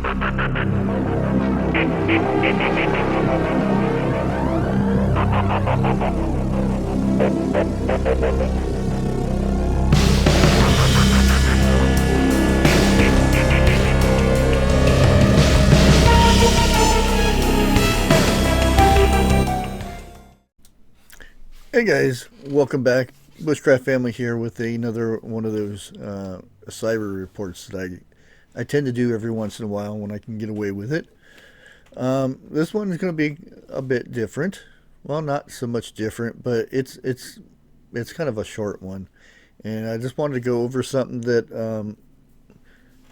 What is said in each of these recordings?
Hey guys, welcome back. Bushcraft Family here with another one of those cyber reports that I tend to do every once in a while when I can get away with it. This one is going to be a bit different. Well, not so much different, but it's kind of a short one, and I just wanted to go over something that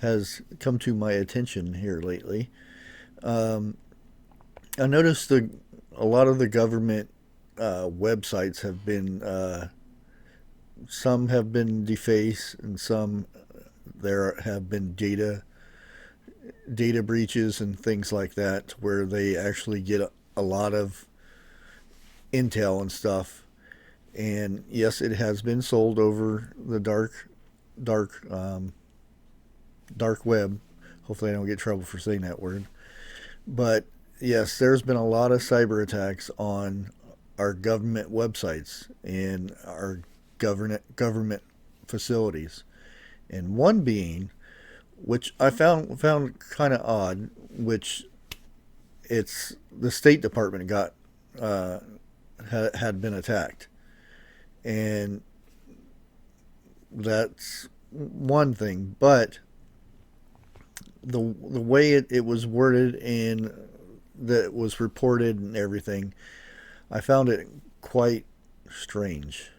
has come to my attention here lately. Um, I noticed a lot of the government websites have been some have been defaced and some there have been data breaches and things like that where they actually get a lot of intel and stuff. And yes, it has been sold over the dark dark web. Hopefully I don't get in trouble for saying that word. But yes, there's been a lot of cyber attacks on our government websites and our government facilities. And one being, which I found kind of odd, which it's the State Department got uh, had been attacked, and that's one thing. But the way it was worded and that it was reported and everything, I found it quite strange.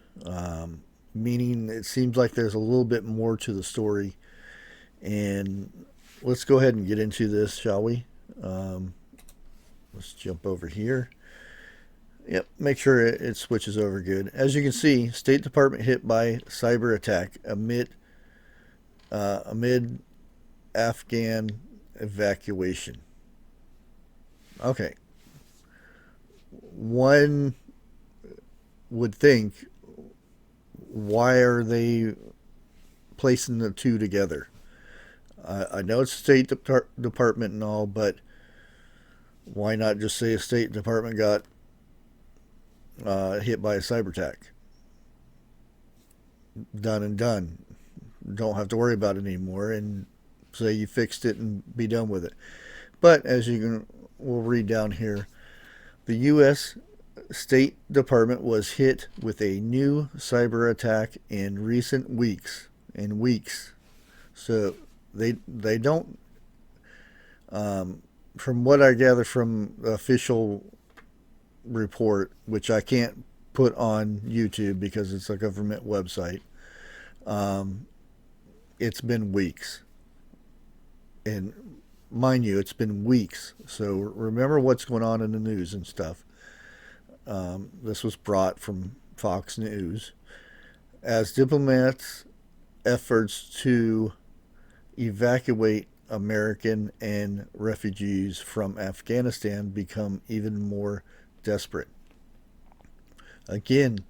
Meaning, it seems like there's a little bit more to the story. And let's go ahead and get into this, shall we? Um, let's jump over here. Yep, make sure it switches over good. As you can see, State Department hit by cyber attack amid Afghan evacuation. Okay, one would think, why are they placing the two together? I know it's State Department and all, but why not just say a State Department got hit by a cyber attack? Done and done. Don't have to worry about it anymore, and say you fixed it and be done with it. But as you can, we'll read down here, the U.S. State Department was hit with a new cyber attack in recent weeks. So they don't. From what I gather from the official report, which I can't put on YouTube because it's a government website, um, it's been weeks. And mind you, it's been weeks. So remember what's going on in the news and stuff. This was brought from Fox News. As diplomats' efforts to evacuate American and refugees from Afghanistan become even more desperate. Again,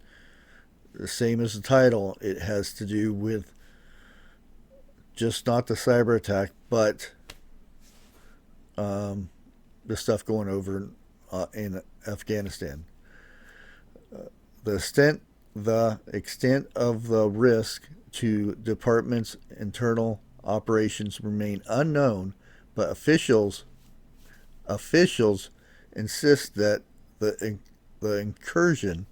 the same as the title, it has to do with just not the cyber attack, but the stuff going over in Afghanistan. The extent of the risk to department's internal operations remain unknown, but officials insist that the incursion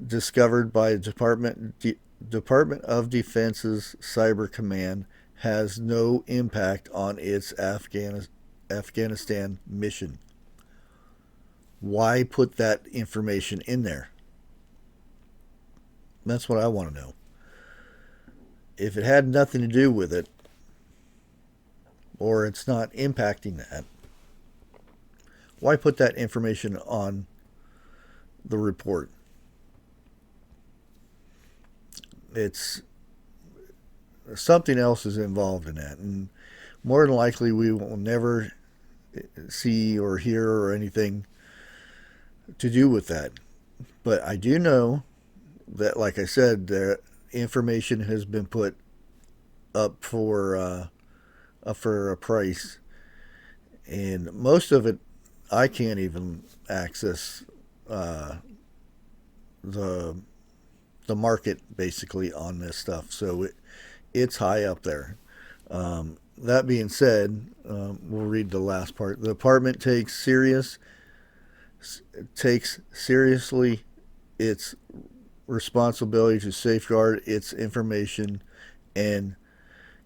discovered by Department of Defense's Cyber Command has no impact on its Afghanistan mission. Why put that information in there? That's what I want to know. If it had nothing to do with it, or it's not impacting that, why put that information on the report? It's something else is involved in that, and more than likely we will never see or hear or anything to do with that. But I do know that, like I said, the information has been put up for for a price, and most of it I can't even access uh, the the market basically on this stuff. So it's high up there. That being said, we'll read the last part. The department takes seriously its responsibility to safeguard its information and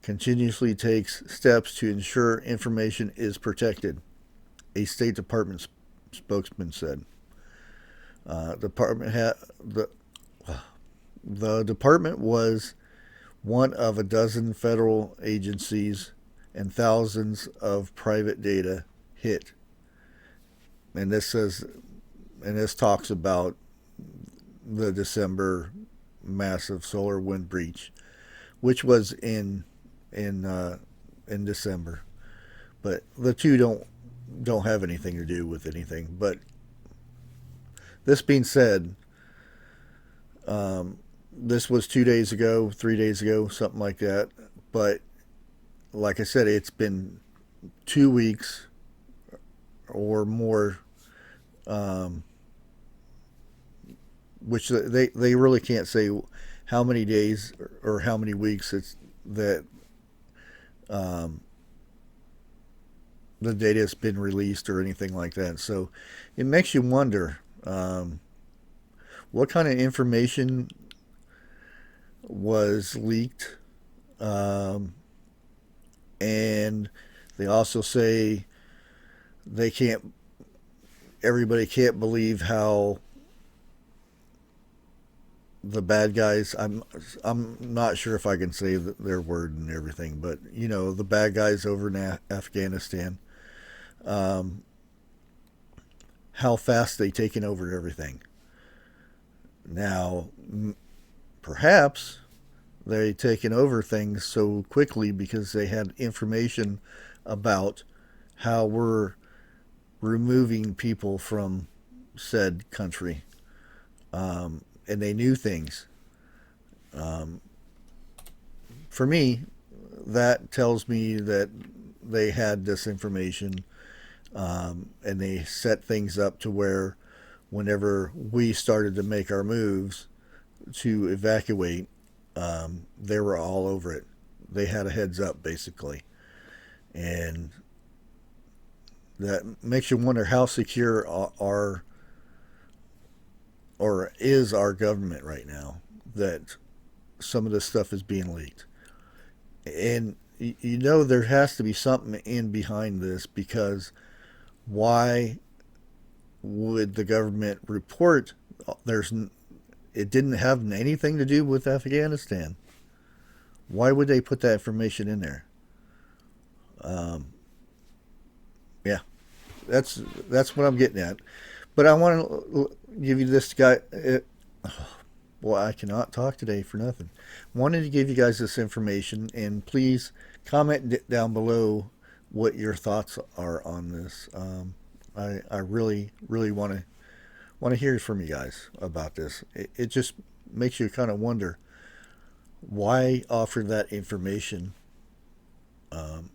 continuously takes steps to ensure information is protected, a State Department spokesman said. Department had the department was one of a dozen federal agencies and thousands of private data hit. And this says, and this talks about the December massive solar wind breach, which was in December. But the two don't have anything to do with anything. But this being said, this was 2 days ago, 3 days ago, something like that. But like I said, it's been 2 weeks or more, um, which they really can't say how many days or how many weeks it's that um, the data has been released or anything like that. So it makes you wonder, what kind of information was leaked. Um, and they also say they can't, everybody can't believe how the bad guys, I'm not sure if I can say their word and everything, but the bad guys over in Afghanistan, um, how fast they taken over everything. Now, perhaps they taken over things so quickly because they had information about how we're removing people from said country, and they knew things. Um, for me, that tells me that they had this information, and they set things up to where whenever we started to make our moves to evacuate, they were all over it. They had a heads up basically, and that makes you wonder how secure our or is our government right now that some of this stuff is being leaked. And there has to be something in behind this, because why would the government report there's it didn't have anything to do with Afghanistan? Why would they put that information in there? Um, yeah, that's what I'm getting at. But I want to give you this guy. Boy, I cannot talk today for nothing. Wanted to give you guys this information, and please comment down below what your thoughts are on this. I really really want to hear from you guys about this. It just makes you kind of wonder why offer that information, um,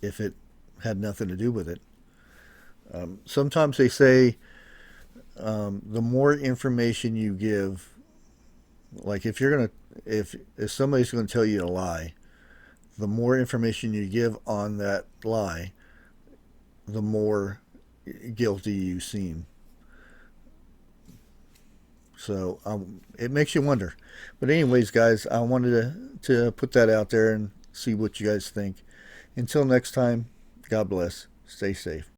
if it had nothing to do with it. Sometimes they say, the more information you give, like if somebody's gonna tell you a lie, the more information you give on that lie, the more guilty you seem. So it makes you wonder. But anyways, guys, I wanted to put that out there and see what you guys think. Until next time, God bless. Stay safe.